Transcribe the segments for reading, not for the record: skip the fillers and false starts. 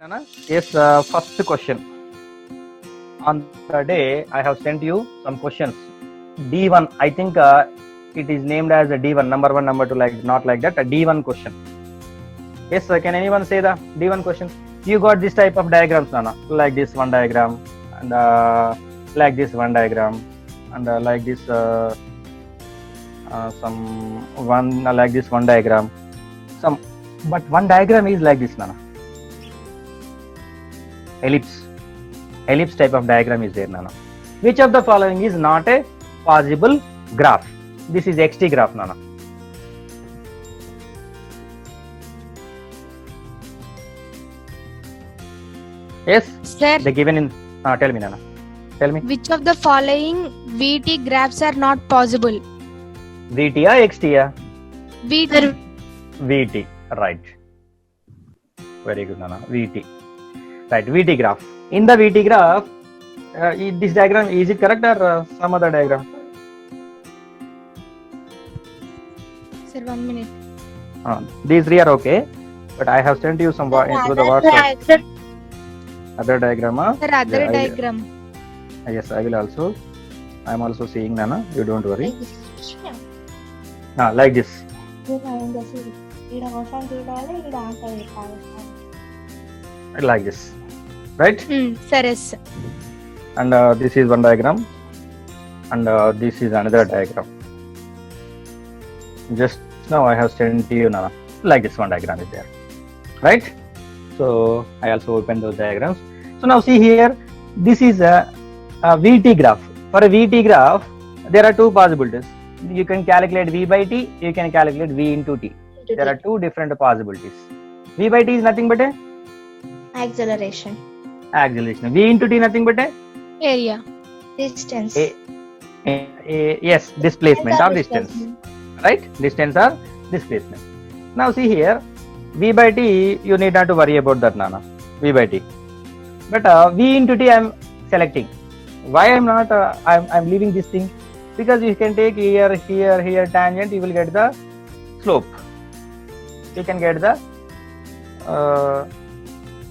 Nana? Yes, first question. On the day, I have sent you some questions. D1, I think it is named as a D1, number one, number two, like not like that, a D1 question. Yes, can anyone say the D1 question? You got this type of diagrams, Nana, like this one diagram, and like this one diagram, and like this some one like this one diagram. But one diagram is like this, Nana. Ellipse type of diagram is there, Nana. Which of the following is not a possible graph? This is XT graph, Nana. Yes, Sir, they given in. Tell me, Nana. Tell me. which of the following VT graphs are not possible? VT or XT? VT. VT, right. Very good, Nana. VT. Right, VT graph. In the VT graph, this diagram, is it correct or some other diagram? Sir, 1 minute. These three are okay, but I have sent you some into the WhatsApp. Other diagram. Sir, other Yeah, diagram. Yes, I will also. I am also seeing, Nana. You don't worry. Like this. Like this. Right? Sir, yes. And this is one diagram. And this is another diagram. Just now I have sent you, Nana. Like this one diagram is there. Right? So I also opened those diagrams. So now see here. This is a VT graph. For a VT graph, there are two possibilities. You can calculate V by T, you can calculate V into T. There are two different possibilities. V by T is nothing but a acceleration, acceleration. V into T nothing but a Area. distance, yes, displacement or distance. Right? Distance or displacement. Now see here, V by T, you need not to worry about that, Nana. V by T. But V into T I am selecting. Why I am not, I am leaving this thing? Because you can take here tangent, you will get the slope. You can get the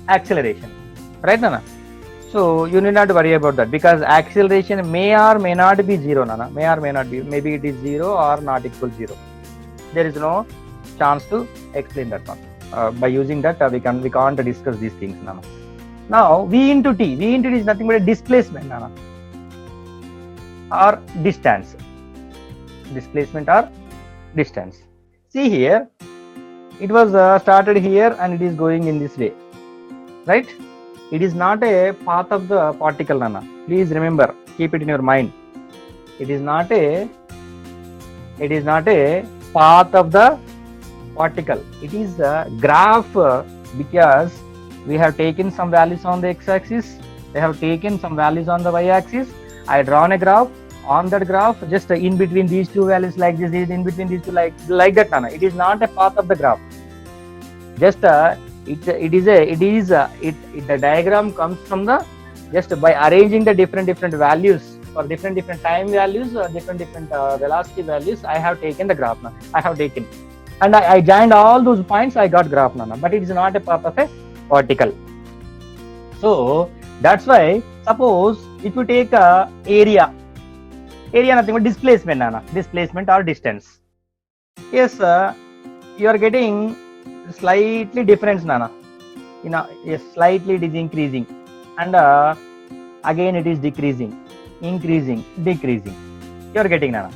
acceleration. Right, Nana? So you need not to worry about that because acceleration may or may not be zero, Nana. May or may not be. Maybe it is 0 or not equal 0. There is no chance to explain that one. By using that, we can't discuss these things, Nana. Now V into T. V into T is nothing but a displacement, Nana. Or distance. Displacement or distance. See here, it was started here and it is going in this way. Right? It is not a path of the particle, Nana. Please remember, keep it in your mind. It is not a path of the particle. It is a graph because we have taken some values on the x-axis. They have taken some values on the y-axis. I drawn a graph. On that graph, just in between these two values like this, in between these two like that, Nana. It is not a path of the graph. Just the diagram comes from the just by arranging the different values for different time values or different velocity values. I have taken the graph now. I have taken, and I joined all those points. I got graph now, but it is not a path of a particle. So that's why suppose if you take area nothing but displacement, Nana. Displacement or distance. Yes, you are getting slightly difference, Nana. Yes, slightly it is increasing, and again it is decreasing, increasing, decreasing. You are getting, Nana.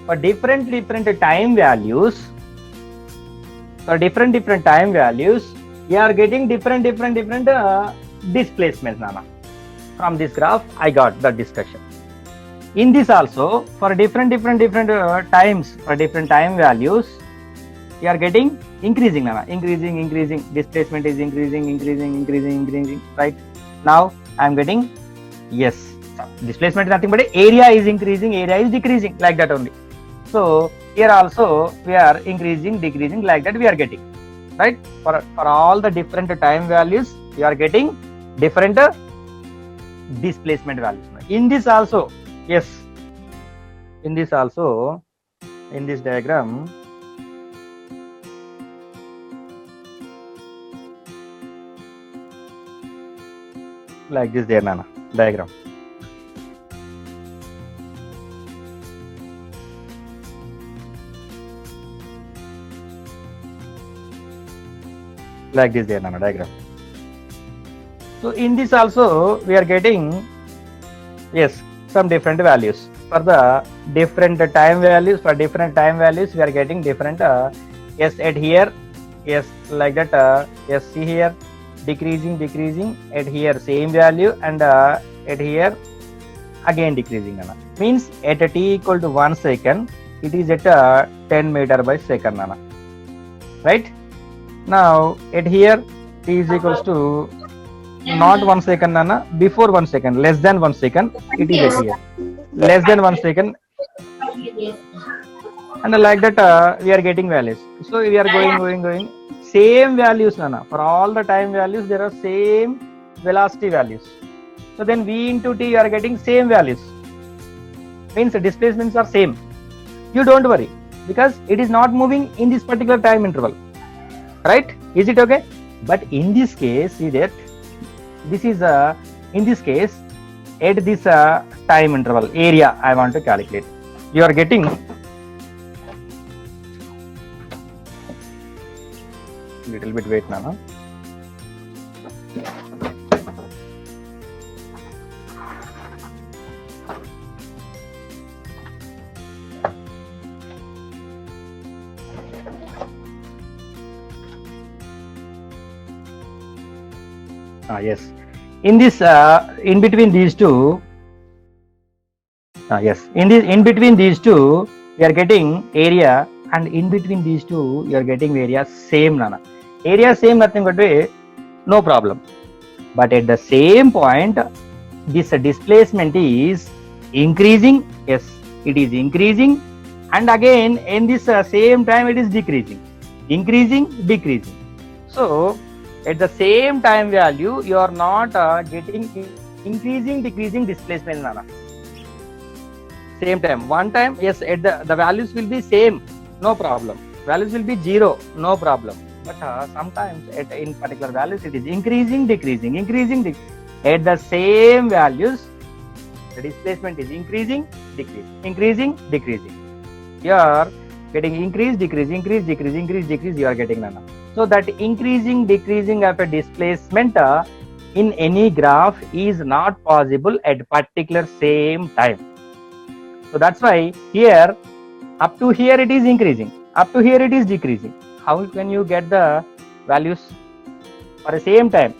For different time values, you are getting different displacements, Nana. From this graph, I got the discussion. In this also, for different times, for different time values, you are getting increasing, Nana. Increasing. Displacement is increasing. Right? Now I am getting, yes. Displacement is nothing but area is increasing, area is decreasing, like that only. So here also we are increasing, decreasing, like that we are getting. Right? For all the different time values, you are getting different displacement values. In this also, yes. In this also, in this diagram, like this there Nana, diagram. Like this there Nana, diagram. So in this also we are getting, yes, some different values for the different time values. For different time values we are getting different yes at here, yes, like that, yes, see here, decreasing at here same value, and at here again decreasing Nana. Means at a t equal to 1 second it is at 10 meter by second Nana, right? Now at here t is equals to not 1 second Nana, before 1 second, less than 1 second it is at here, less than 1 second, and like that we are getting values. So we are going same values Nana, for all the time values there are same velocity values. So then v into t you are getting same values, means the displacements are same. You don't worry, because it is not moving in this particular time interval, right? Is it okay? But in this case, see that this is in this case at this time interval area I want to calculate. You are getting little bit wait Nana. Yes, in this in between these two, yes, in between these two we are getting area, and in between these two you are getting area same Nana. Area same, nothing but way, no problem. But at the same point this displacement is increasing, yes, it is increasing, and again in this same time it is decreasing, increasing, decreasing. So at the same time value you are not getting increasing, decreasing displacement Nana. Same time, one time, yes, at the values will be same, no problem, values will be 0, no problem. But sometimes in particular values it is increasing, decreasing, at the same values the displacement is increasing, decreasing. You are getting increase, decrease, you are getting Nana. So that increasing, decreasing of a displacement in any graph is not possible at particular same time. So that's why here up to here it is increasing, up to here it is decreasing. How can you get the values for the same time?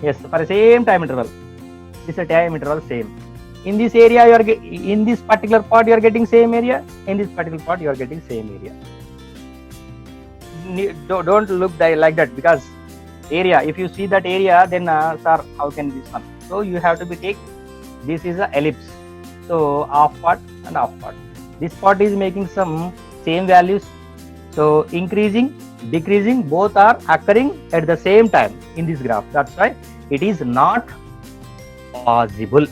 Yes, for the same time interval. This is a time interval same. In this area you are in this particular part you are getting same area, in this particular part you are getting same area. Don't look like that, because area, if you see that area, then sir, how can this one? So you have to be take, this is a ellipse, so half part and half part. This part is making some same values, so increasing, decreasing both are occurring at the same time in this graph. That's why it is not possible.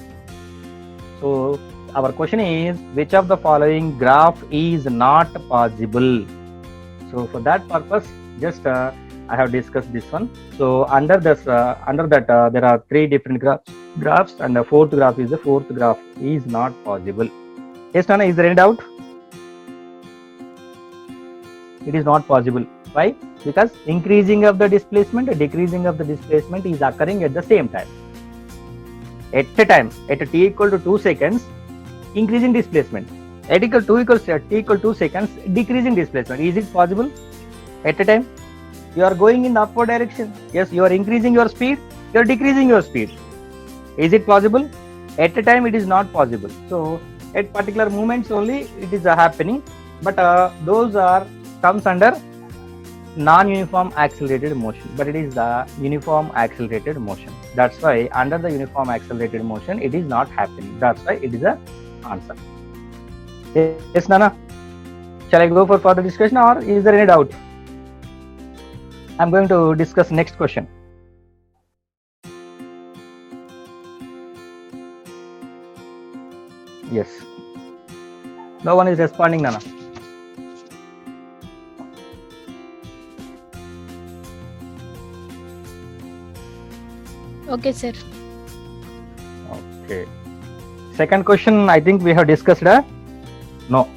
So our question is, which of the following graph is not possible? So for that purpose, just I have discussed this one. So under this, under that there are 3 different graphs, and the fourth graph is not possible. Yes, Nana, is there any doubt? It is not possible. Why? Because increasing of the displacement, decreasing of the displacement is occurring at the same time. At a time, at a t equal to 2 seconds, increasing displacement. At t equal to 2 seconds, decreasing displacement. Is it possible? At a time, you are going in upward direction. Yes, you are increasing your speed, you are decreasing your speed. Is it possible? At a time, it is not possible. So at particular moments only it is happening, but those are comes under non-uniform accelerated motion, but it is the uniform accelerated motion. That's why under the uniform accelerated motion it is not happening. That's why it is a answer. Yes, Nana, shall I go for further discussion, or is there any doubt? I'm going to discuss next question. Yes, no one is responding, Nana. Okay, sir. Okay. Second question, I think we have discussed. No.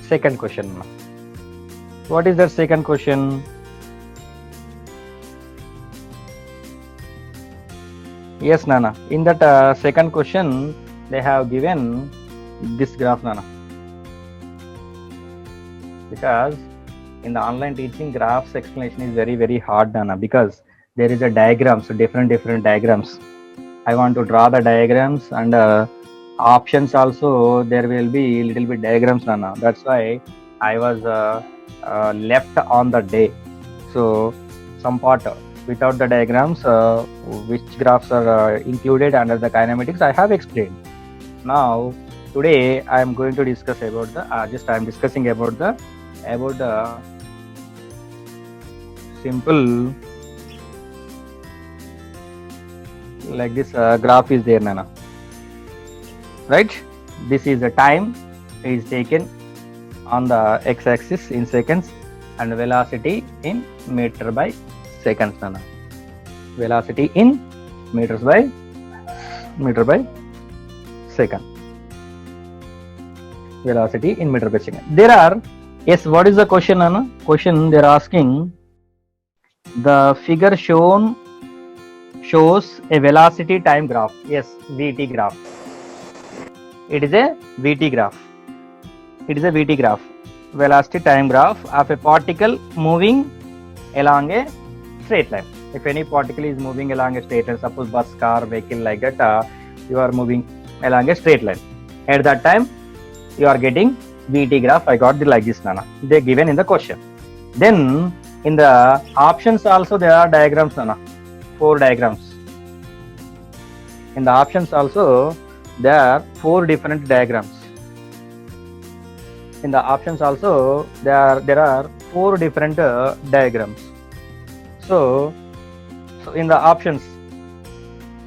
Second question. What is that second question? Yes, Nana. In that second question, they have given this graph, Nana. Because in the online teaching, graphs explanation is very, very hard, Nana. Because there is a diagram, so different diagrams. I want to draw the diagrams and options also. There will be little bit diagrams, Nana. That's why I was left on the day. So some part without the diagrams, which graphs are included under the kinematics, I have explained. Now today I am going to discuss about the I am discussing about the simple, like this graph is there, Nana. Right? This is the time is taken on the x-axis in seconds and velocity in meter by seconds, Nana. Velocity in meter by second. Velocity in meter by second. There are, yes, what is the question, Nana? Question they are asking, the figure shows a velocity time graph. Yes, VT graph. It is a VT graph. Velocity time graph of a particle moving along a straight line. If any particle is moving along a straight line, suppose bus, car, vehicle, like that, you are moving along a straight line. At that time, you are getting VT graph. I got the like this, Nana. They given in the question. Then in the options also there are diagrams, Nana. 4 diagrams. In the options also there are 4 different diagrams. In the options also there are 4 different diagrams. So in the options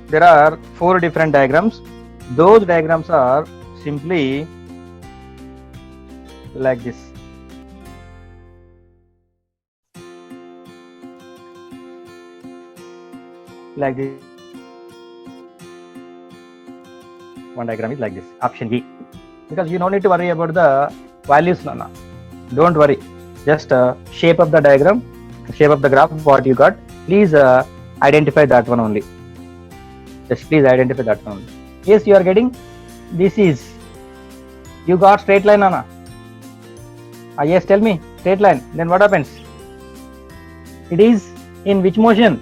there are 4 different diagrams. Those diagrams are simply like this. Like this. One diagram is like this. Option B. Because you don't need to worry about the values, Nana. Don't worry. Just shape of the diagram, shape of the graph, what you got. Please identify that one only. Just please identify that one only. Yes, you are getting. This is. You got straight line, Nana. Yes, tell me. Straight line. Then what happens? It is in which motion?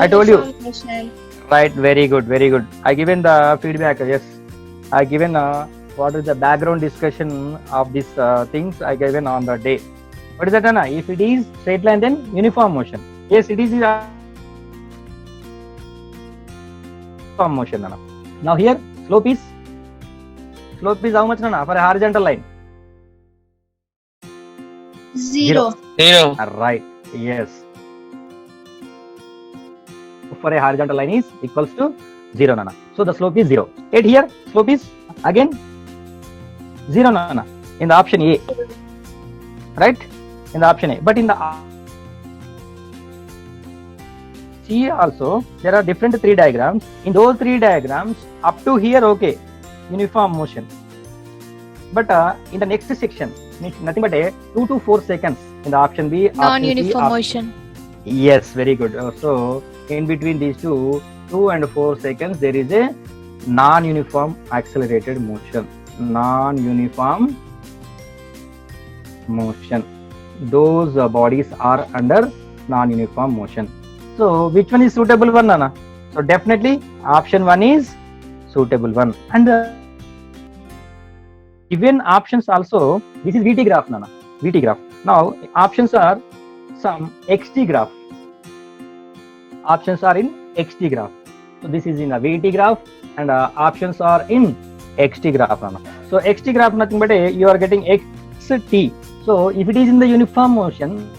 I told you. Motion. Right, very good. I given the feedback. Yes, I given what is the background discussion of these things I given on the day. What is that, Anna? If it is straight line, then uniform motion. Yes, it is uniform motion, Anna. Now here, slope is how much, Anna, for a horizontal line? 0. Right. Yes. For a horizontal line is equals to 0, Nana. So the slope is 0. And here slope is again 0, Nana. In the option A, right? In the option A. But in the C also there are different 3 diagrams. In those 3 diagrams, up to here, okay, uniform motion. But in the next section, nothing but a 2 to 4 seconds in the option B. Non-uniform motion. Yes, very good. So in between these 2 and 4 seconds, there is a non-uniform accelerated motion. Non-uniform motion. Those bodies are under non-uniform motion. So which one is suitable one, Nana? So definitely option 1 is suitable one. And given options also, this is VT graph, Nana. VT graph. Now options are some XT graph. Options are in XT graph. So this is in a VT graph and options are in XT graph, Nana. So XT graph nothing but you are getting XT. So if it is in the uniform motion,